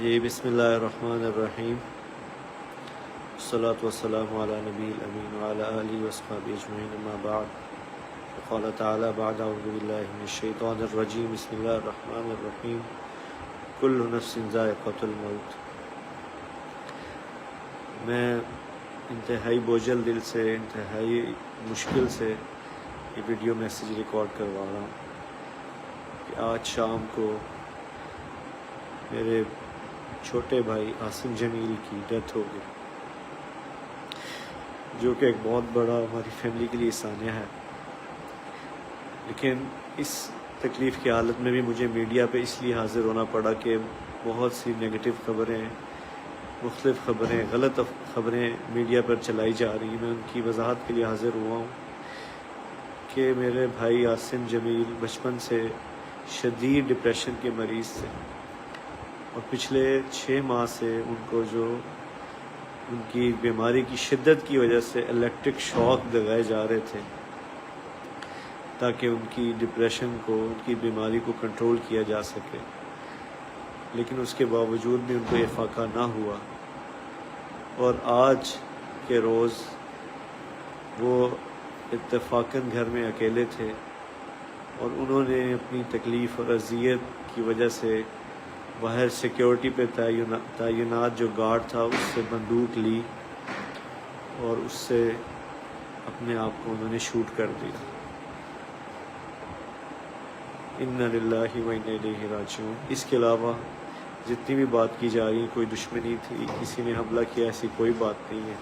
جی بسم اللہ الرحمن الرحیم، والصلاة والسلام علی نبی الامین وعلی آلہ وصحبہ اجمعین، اما بعد، قال تعالی بعد اعوذ باللہ من الشیطان الرجیم، بسم اللہ الرحمن الرحیم، کل نفس ذائقۃ الموت۔ میں انتہائی بوجھل دل سے، انتہائی مشکل سے یہ ویڈیو میسیج ریکارڈ کروا رہا ہوں کہ آج شام کو میرے چھوٹے بھائی عاصم جمیل کی ڈیتھ ہو گئی، جو کہ ایک بہت بڑا ہماری فیملی کے لیے سانحہ ہے۔ لیکن اس تکلیف کی حالت میں بھی مجھے میڈیا پہ اس لیے حاضر ہونا پڑا کہ بہت سی نگیٹو خبریں، مختلف خبریں، غلط خبریں میڈیا پر چلائی جا رہی ہیں۔ میں ان کی وضاحت کے لیے حاضر ہوا ہوں کہ میرے بھائی عاصم جمیل بچپن سے شدید ڈپریشن کے مریض تھے، اور پچھلے 6 ماہ سے ان کو جو ان کی بیماری کی شدت کی وجہ سے الیکٹرک شاک لگائے جا رہے تھے تاکہ ان کی ڈپریشن کو، ان کی بیماری کو کنٹرول کیا جا سکے، لیکن اس کے باوجود بھی ان کو یہ فاقہ نہ ہوا۔ اور آج کے روز وہ اتفاقاً گھر میں اکیلے تھے، اور انہوں نے اپنی تکلیف اور اذیت کی وجہ سے باہر سیکیورٹی پہ تعینات جو گارڈ تھا اس سے بندوق لی اور اس سے اپنے آپ کو انہوں نے شوٹ کر دیا۔ انا للہ و انا الیہ راجعون۔ اس کے علاوہ جتنی بھی بات کی جا رہی ہے، کوئی دشمنی تھی، کسی نے حملہ کیا، ایسی کوئی بات نہیں ہے۔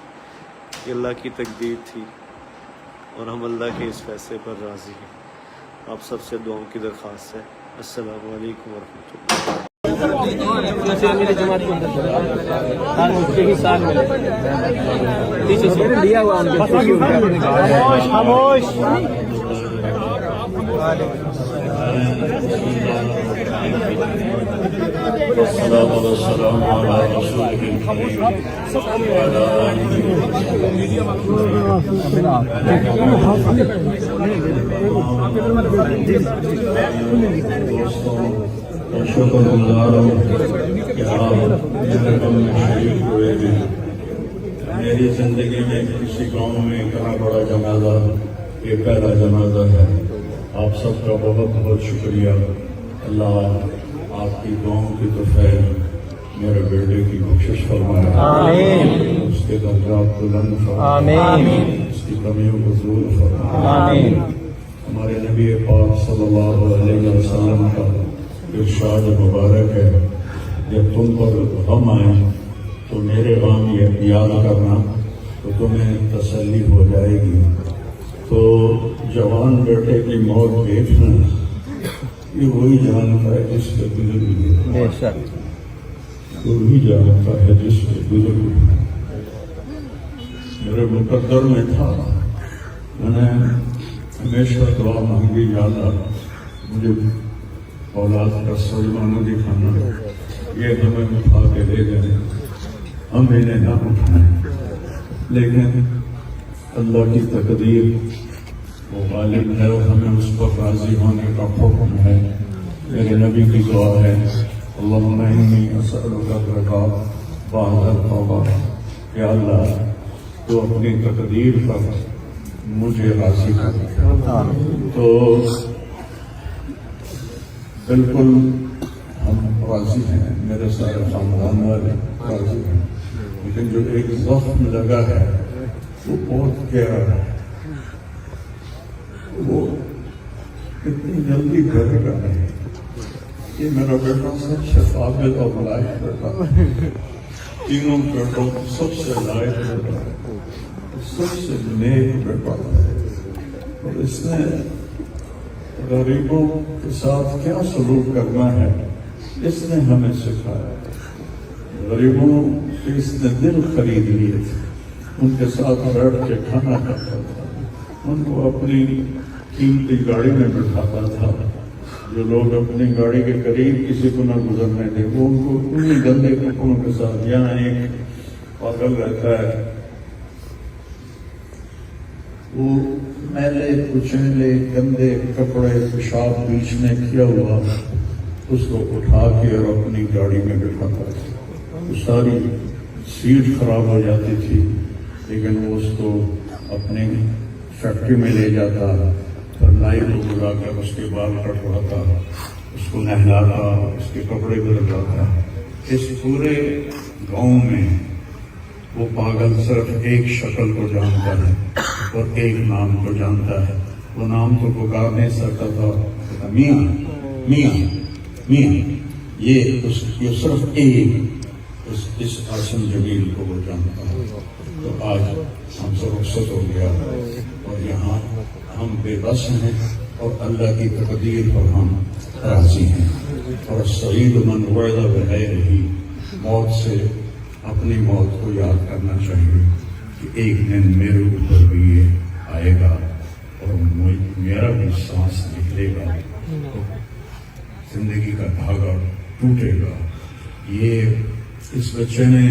یہ اللہ کی تقدیر تھی، اور ہم اللہ کے اس فیصلے پر راضی ہیں۔ آپ سب سے دعاؤں کی درخواست ہے۔ السلام علیکم ورحمۃ اللہ۔ میری جماعت کے اندر ہی ساتھ دیا ہوا خاموش السلام علی رسول الکریم وعلی شکر گزار ہوں کہ آپ میرے غم میں شریک ہوئے ہیں۔ میری زندگی میں کسی قوم میں اتنا بڑا جنازہ یہ پہلا جنازہ ہے۔ آپ سب کا بہت بہت شکریہ۔ اللہ آپ کی قوم کی تو خیر میرے بیٹے کی بخشش فرمائے، آمین۔ اس کے درجات بلند فرمائے، آمین۔ اس کی کمیوں کو دور فرمائے، آمین۔ ہمارے نبی پاک صلی اللہ علیہ وسلم کا ارشاد مبارک ہے، جب تم پر غم آئے تو میرے غم یاد کرنا تو تمہیں تسلی ہو جائے گی۔ تو جوان بیٹے کی موت دیکھنا یہ وہی جانتا ہے جس پہ گزر ہوئی، وہی جانتا ہے جس پہ گزر ہوئی۔ میرے مقدر میں تھا، میں نے ہمیشہ دعا مانگی، یا اللہ مجھے اولاد کا صدمہ نہ دکھانا، یہ ہمیں اٹھا کے لے گئے، ہم انہیں نہ اٹھائیں، لیکن اللہ کی تقدیر وہ غالب ہے، اور ہمیں اس پر راضی ہونے کا حکم ہے۔ میرے نبی کی دعا ہے، اللہم انی اسألک الرضا بعد التوبہ، یا اللہ تو اپنی تقدیر پر مجھے راضی کر۔ تو بالکل ہم راضی ہیں، میرے سارے خاندان والے راضی ہیں، لیکن جو ایک زخم لگا ہے وہ بہت گہرا ہے، وہ اتنی جلدی گھر کا نہیں۔ یہ میرا بیٹا سب سے قابل اور لائق بیٹا ہے، تینوں بیٹوں سب سے لائق بیٹا ہے، سب سے نیک بیٹا ہے، اور اس نے غریبوں کے ساتھ کیا سلوک کرنا ہے اس نے ہمیں سکھایا۔ غریبوں کے اس نے دل خرید لیے تھے، ان کے ساتھ بیٹھ کے کھانا کھاتا تھا، ان کو اپنی قیمتی گاڑی میں بٹھاتا تھا۔ جو لوگ اپنی گاڑی کے قریب کسی کو نہ گزرنے دے، وہ ان کو انہیں گندے کپڑوں کے ساتھ، یہاں ایک پاگل رہتا ہے، وہ میلے کچیلے گندے کپڑے پیشاب بیچ میں کیا ہوا اس کو اٹھا کے اور اپنی گاڑی میں بٹھاتا تھا. وہ ساری سیٹ خراب ہو جاتی تھی لیکن وہ اس کو اپنے فیکٹری میں لے جاتا, اور نائی کو بلا کر اس کے بال کٹواتا, اس کو نہلاتا, اس کے کپڑے بدلواتا. اس پورے گاؤں میں وہ پاگل صرف ایک شکل کو جانتا ہے اور ایک نام کو جانتا ہے. وہ نام تو پکار نہیں سکتا تھا, میاں میاں میاں. یہ صرف ایک اس عاصم جمیل کو وہ جانتا ہے. تو آج ہم سے رخصت ہو گیا اور یہاں ہم بے بس ہیں اور اللہ کی تقدیر پر ہم راضی ہیں. اور سعید من وعد بغیرہ, موت سے اپنی موت کو یاد کرنا چاہیے کہ ایک دن میرے اوپر بھی یہ آئے گا اور میرا بھی سانس نکلے گا, زندگی کا دھاگا ٹوٹے گا. یہ اس بچے نے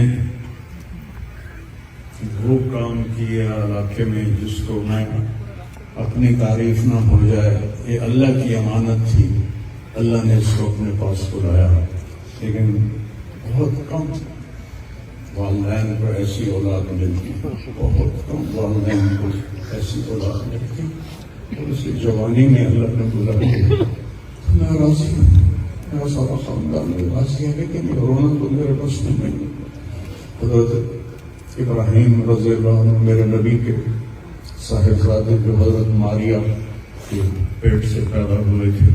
وہ کام کیا علاقے میں جس کو میں اپنی تعریف نہ ہو جائے. یہ اللہ کی امانت تھی, اللہ نے اس کو اپنے پاس بلایا. لیکن بہت کم والدین کو ایسی اولاد ملتی, بہت کم والدین کو ایسی اولاد ملتی. اور اس کی جوانی میں اللہ نے بولا کہ میں راضی ہوں, میرا سارا خاندان راضی ہے, لیکن یہ رونا تو میرے بس میں نہیں. حضرت ابراہیم رضی اللہ عنہ میرے نبی کے صاحبزادے جو حضرت ماریا کے پیٹ سے پیدا ہوئے تھے,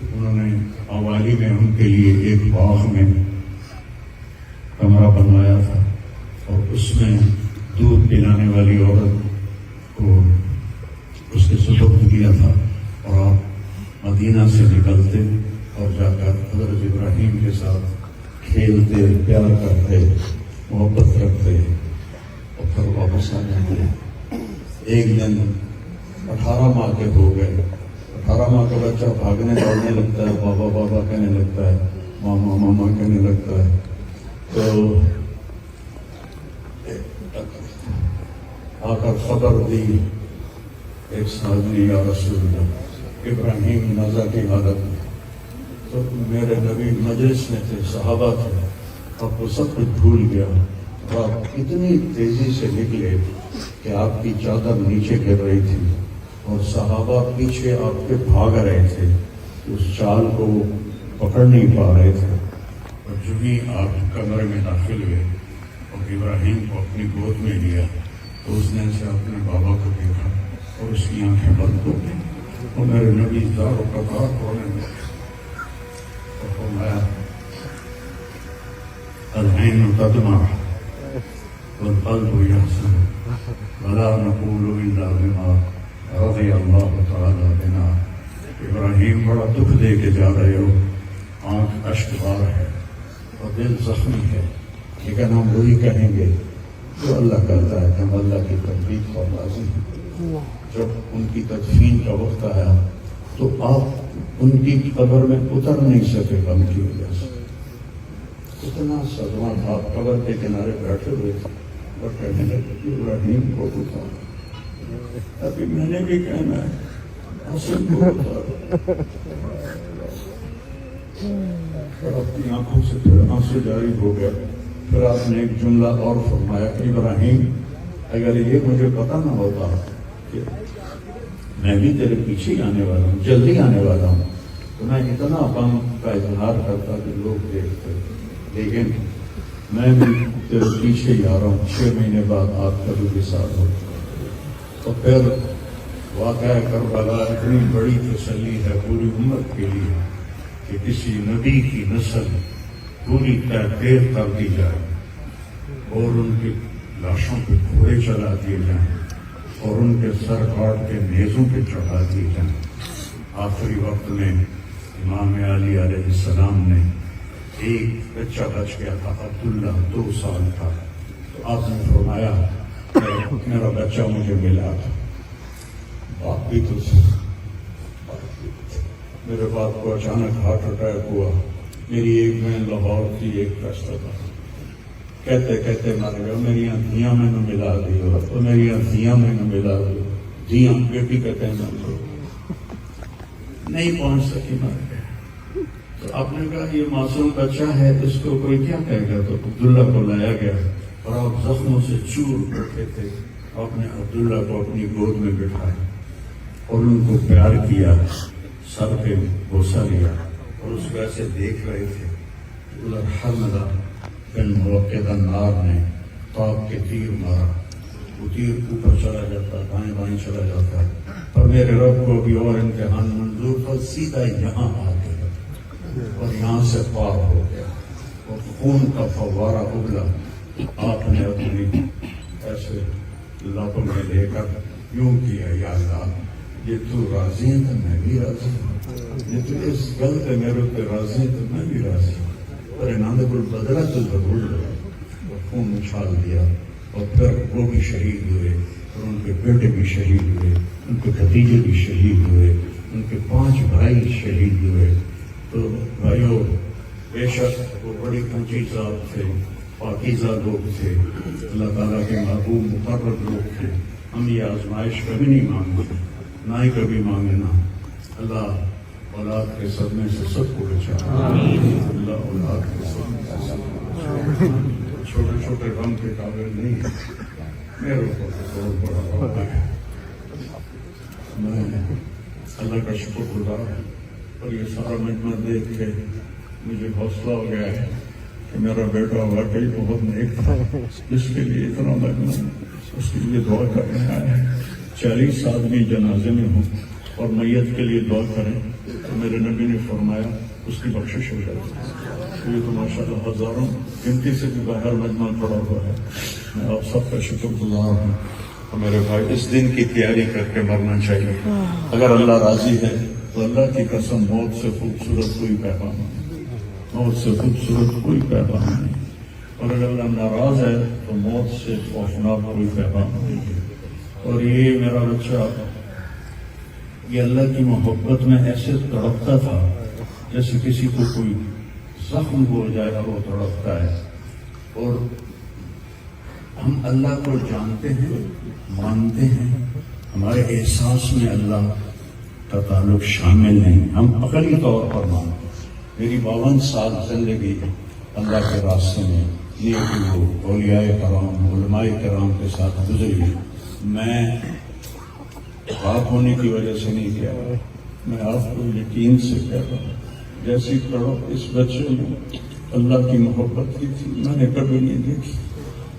انہوں نے آوالی میں ان کے لیے ایک باغ میں کمرہ بنوایا تھا اور اس میں دودھ پلانے والی عورت کو اس کے سپرد کیا تھا. اور آپ مدینہ سے نکلتے اور جا کر حضرت ابراہیم کے ساتھ کھیلتے, پیار کرتے, محبت رکھتے اور پھر واپس آ جاتے. ایک دن 18 ماہ کے ہو گئے. 18 ماہ کا بچہ بھاگنے دوڑنے لگتا ہے, بابا بابا کہنے لگتا ہے, ماما ماما کہنے لگتا ہے. تو آ کر خبر دی ایک صاحب نے, یا رسول اللہ ابراہیم نازا کی حالت میں. تو میرے نبی مجلس میں تھے, صحابہ تھے, اب وہ سب کچھ بھول گیا. اور آپ اتنی تیزی سے نکلے کہ آپ کی چادر نیچے گر رہی تھی اور صحابہ پیچھے آپ کے بھاگ رہے تھے. اس چال کو وہ پکڑ نہیں پا رہے تھے. اور جو ہی آپ کمرے میں داخل ہوئے اور ابراہیم کو اپنی گود میں لیا تو اس نے سے اپنے بابا کو دیکھا اور اس کی آنکھیں بند ہو گئی. اور میرے نبی دار و قطار ہونے لگے اور فرمایا العین تدمع والقلب یحزن ولا نقول الا بما رضی اللہ تعالی بنا. ابراہیم بڑا دکھ دے کے جا رہے ہو, آنکھ اشکبار ہے اور دل زخمی ہے, لیکن ہم وہی کہیں گے جو اللہ کرتا ہے. ہم اللہ کی تقدیر پر راضی ہیں. جب ان کی تدفین کا وقت آیا تو آپ ان کی قبر میں اتر نہیں سکے غم کی وجہ سے. اتنا صدمہ تھا, آپ قبر کے کنارے بیٹھے ہوئے تھے اور کہنے لگے ابراہیم کو اتار. ابھی میں نے بھی کہنا ہے حسن کو اتار. اور اپنی آنکھوں سے پھر آنسو جاری ہو گیا. پھر آپ نے ایک جملہ اور فرمایا کہ ابراہیم اگر یہ مجھے پتا نہ ہوتا کہ میں بھی تیرے پیچھے آنے والا ہوں, جلدی آنے والا ہوں, تو میں اتنا غم کا اظہار کرتا کہ لوگ دیکھتے. لیکن میں بھی تیرے پیچھے ہی آ رہا ہوں. 6 مہینے بعد آپ کا بھی وصال ہو. تو پھر واقعہ کربلا اتنی بڑی تسلی ہے پوری امت کے لیے کہ کسی نبی کی نسل پوری تحقیر کر دی جائے اور ان کی لاشوں پہ گھوڑے چلا دیے جائیں اور ان کے سر کاٹ کے نیزوں پہ چڑھا دیے جائیں. آخری وقت میں امام علی علیہ السلام نے ایک بچہ بچ گیا تھا, عبداللہ 2 سال کا. تو آپ نے فرمایا میرا بچہ مجھے ملا تھا. باپ بھی تو میرے باپ کو اچانک ہارٹ اٹیک ہوا. میری ایک بہن لاہور تھی, ایک فیصلہ تھا, کہتے کہتے مر گیا. میری دھیاں میں نے ملا دی اور میری دھیاں میں نے ملا دی. دھیاں بیٹی کا کہنا نہیں پہنچ سکی, مر گئے. تو آپ نے کہا یہ معصوم بچہ ہے، اس کو کوئی کیا کہے گا؟ تو عبداللہ کو لایا گیا اور آپ زخموں سے چور بیٹھے تھے. آپ نے عبداللہ کو اپنی گود میں بٹھایا اور ان کو پیار کیا، سر پہ بوسہ لیا اور اس کو ایسے دیکھ رہے تھے. ادھر حرملہ بن موقع نار نے پاک کے تیر مارا، وہ تیر اوپر چلا جاتا، دائیں بائیں چلا جاتا، اور میرے رب کو بھی اور امتحان منظور تھا، سیدھا یہاں آ گیا اور یہاں سے پار ہو گیا اور خون کا فوارہ اگلا. آپ نے اپنی ایسے لبوں میں لے کر یوں کیا، یا اللہ یہ تو راضی ہے تو میں بھی راضی ہوں، یہ تو اس گل پہ میرے پہ راضی ہے تو میں بھی راضی ہوں، اور انہوں نے کوئی بدلا تو ضرور لگا. اور خون اچھال دیا اور پھر وہ بھی شہید ہوئے اور ان کے بیٹے بھی شہید ہوئے، ان کے بھتیجے بھی شہید ہوئے، ان کے 5 بھائی شہید ہوئے. تو بھائیوں، بے شک وہ بڑی اونچی ذات تھے، پاکیزہ لوگ تھے، اللہ تعالیٰ کے محبوب مقرب لوگ تھے. ہم یہ آزمائش کبھی نہیں مانگتے، نہ ہی کبھی مانگنا. اللہ اولاد کے صدمے سے سب کو بچائے، اللہ اولاد کے صدمے سے سب کو بچائے. چھوٹے چھوٹے غم کے قابل نہیں میرے کو بہت بڑا غم ہے. میں اللہ کا شکر گزار ہوں اور یہ سارا مجمع دیکھ کے مجھے حوصلہ ہو گیا ہے کہ میرا بیٹا واقعی بہت نیک تھا، جس کے لیے اتنا مجمع اس کے لیے دعا کرنے آیا ہے. 40 آدمی جنازے میں ہوں اور میت کے لیے دعا کریں تو میرے نبی نے فرمایا اس کی بخشش ہو جاتی ہے. یہ تو ماشاءاللہ ہزاروں گنتی سے بھی باہر مجمع پڑا ہوا ہے. میں آپ سب کا شکر گزار ہوں. اور میرے بھائی، اس دن کی تیاری کر کے مرنا چاہیے. اگر اللہ راضی ہے تو اللہ کی قسم موت سے خوبصورت کوئی پیغام نہیں، موت سے خوبصورت کوئی پیغام نہیں. اور اگر اللہ ناراض ہے تو موت سے خوفناک کوئی پیغام نہیں ہے. اور یہ میرا بچہ یہ اللہ کی محبت میں ایسے تڑپتا تھا جیسے کسی کو کوئی زخم ہو جائے اور وہ تڑپتا ہے. اور ہم اللہ کو جانتے ہیں، مانتے ہیں، ہمارے احساس میں اللہ کا تعلق شامل نہیں، ہم عقلی طور پر مانتے ہیں. میری 52 سال زندگی اللہ کے راستے میں نیک لوگ، اولیاء کرام، علماء کرام کے ساتھ گزری. میں پاک ہونے کی وجہ سے نہیں کیا، میں آپ کو یقین سے کہہ رہا ہوں جیسی تڑپ اس بچے میں اللہ کی محبت کی تھی میں نے کبھی نہیں دیکھی.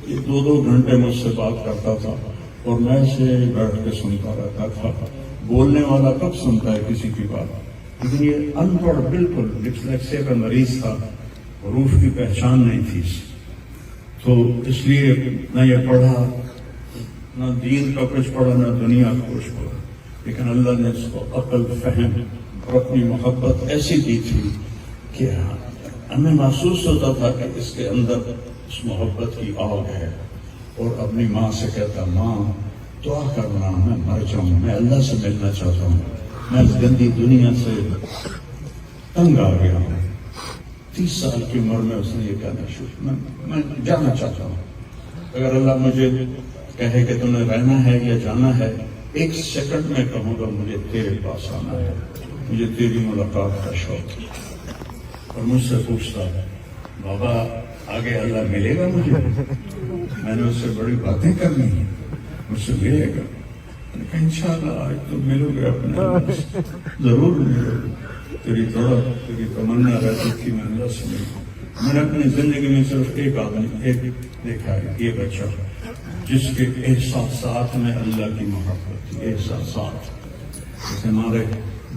یہ 2 گھنٹے مجھ سے بات کرتا تھا اور میں اسے بیٹھ کے سنتا رہتا تھا. بولنے والا کب سنتا ہے کسی کی بات؟ لیکن یہ ان پڑھ بالکل ڈسلیکسیا کا مریض تھا، حروف کی پہچان نہیں تھی، تو اس لیے نہ یہ پڑھا، نہ دین کا کچھ پڑھا، نہ دنیا کا کچھ پڑھا. لیکن اللہ نے اس کو عقل، فہم اور اپنی محبت ایسی دی تھی کہ ہمیں محسوس ہوتا تھا کہ اس کے اندر اس محبت کی آگ ہے. اور اپنی ماں سے کہتا، ماں دعا کرنا میں مر جاؤں، میں اللہ سے ملنا چاہتا ہوں، میں اس گندی دنیا سے تنگ آ گیا ہوں. 30 سال کی عمر میں اس نے یہ کہنا شروع، میں جانا چاہتا ہوں. اگر اللہ مجھے کہے کہ تمہیں رہنا ہے یا جانا ہے، 1 سیکنڈ میں کہوں گا مجھے تیرے پاس آنا ہے، مجھے تیری ملاقات کا شوق ہے. اور مجھ سے پوچھتا ہے، بابا آگے اللہ ملے گا مجھے؟ میں نے اس سے بڑی باتیں کرنی ہیں، مجھ سے ملے گا. میں نے کہا انشاءاللہ آج تو ملو گے، اپنے ضرور ملو گے. تیری تڑپ، تیری تمنا رہتی تھی میں اللہ سے ملوں. میں نے اپنی زندگی میں صرف ایک آدمی دیکھا ہے، یہ بچہ جس کے احساسات میں اللہ کی محبت تھی. احساسات جیسے ہمارے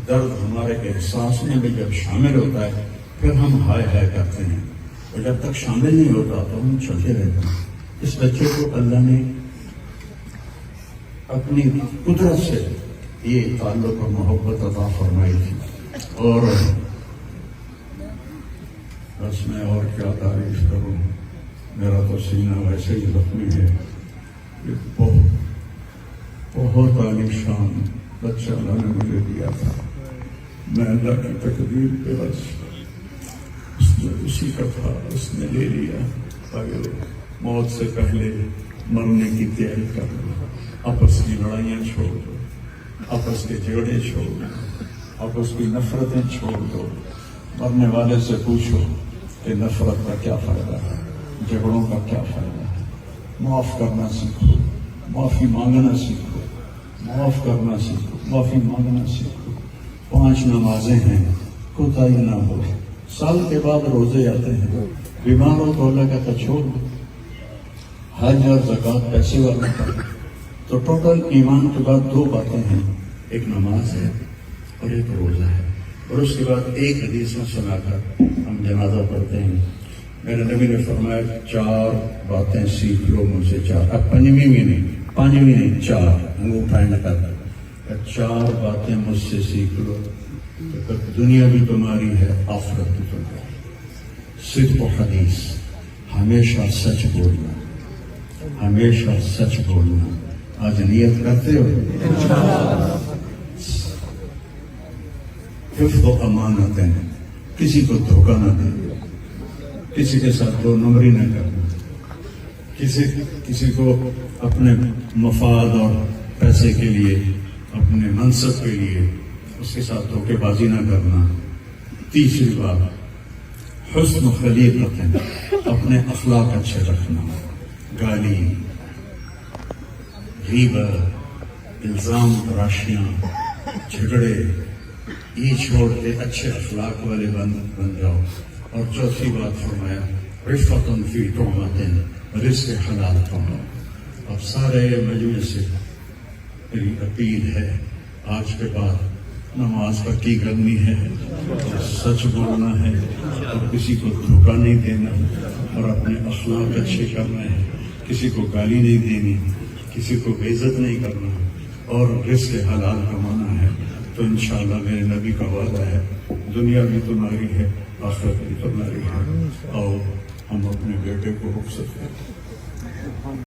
درد ہمارے احساس میں بھی جب شامل ہوتا ہے پھر ہم ہائے ہائے کرتے ہیں، اور جب تک شامل نہیں ہوتا تو ہم چلتے رہتے ہیں. اس بچے کو اللہ نے اپنی قدرت سے یہ تعلق اور محبت عطا فرمائی تھی. اور بس میں اور کیا تعریف کروں، میرا تو سینہ ویسے ہی زخمی ہے. یہ بہت عالیشان بچہ اللہ نے مجھے دیا تھا. میں اللہ کی تقدیر پہ بس اس نے اسی کا تھا، اس نے لے لیا. اگر موت سے پہلے مرنے کی تیاری کر لو، آپس کی لڑائیاں چھوڑ دو، آپس کے جھگڑے چھوڑ دو، آپس کی نفرتیں چھوڑ دو. مرنے والے سے پوچھو کہ نفرت کا کیا فائدہ ہے، جھگڑوں کا کیا فائدہ ہے۔ معاف کرنا سیکھو، معافی مانگنا سیکھو، معاف کرنا سیکھو، معافی مانگنا سیکھو۔ 5 نمازیں ہیں، کوتاہی نہ ہو۔ سال کے بعد روزے آتے ہیں، بیماروں کو اللہ کا چھوڑ دو۔ حج اور زکوٰۃ پیسے والا کرو۔ تو ٹوٹل ایمان کے بعد 2 باتیں ہیں، ایک نماز ہے اور ایک روزہ ہے، اور اس کے بعد ایک حدیث میں سنا کر ہم جنازہ پڑھتے ہیں۔ میرے نبی نے فرمایا 4 باتیں سیکھ لو مجھ سے، 4، اب 5ویں نہیں 4 انگوٹھائیں لگا کر 4 باتیں مجھ سے سیکھ لو، تو دنیا بھی تمہاری ہے، آخرت بھی تمہاری۔ صدق و حدیث، ہمیشہ سچ بولنا، ہمیشہ سچ بولنا۔ آج نیت کرتے ہو؟ حفظ و امانت ہے، کسی کو دھوکہ نہ دے، کسی کے ساتھ 2 نمبری نہ کرنا، کسی کو اپنے مفاد اور پیسے کے لیے، اپنے منصب کے لیے اس کے ساتھ دھوکے بازی نہ کرنا۔ تیسری بات حسن خلیقت ہے، اپنے اخلاق اچھے رکھنا۔ گالی، غیبت، الزام تراشیاں، جھگڑے، یہ چھوڑ کے اچھے اخلاق والے بن جاؤ۔ اور چوتھی بات فرمایا رفقۃ فی طعمۃ، رزق حلال کھاؤ۔ اب سارے مجمع سے میری اپیل ہے، آج کے بعد نماز پکی کرنی ہے، سچ بولنا ہے، اور کسی کو دھوکہ نہیں دینا، اور اپنے اخلاق اچھے کرنا ہے، کسی کو گالی نہیں دینی، کسی کو بے عزت نہیں کرنا، اور رزق حلال کمانا ہے۔ تو انشاءاللہ میرے نبی کا وعدہ ہے، دنیا بھی تمہاری ہے، آخرت بھی تمہاری ہے۔ اور ہم اپنے بیٹے کو رخصت کریں۔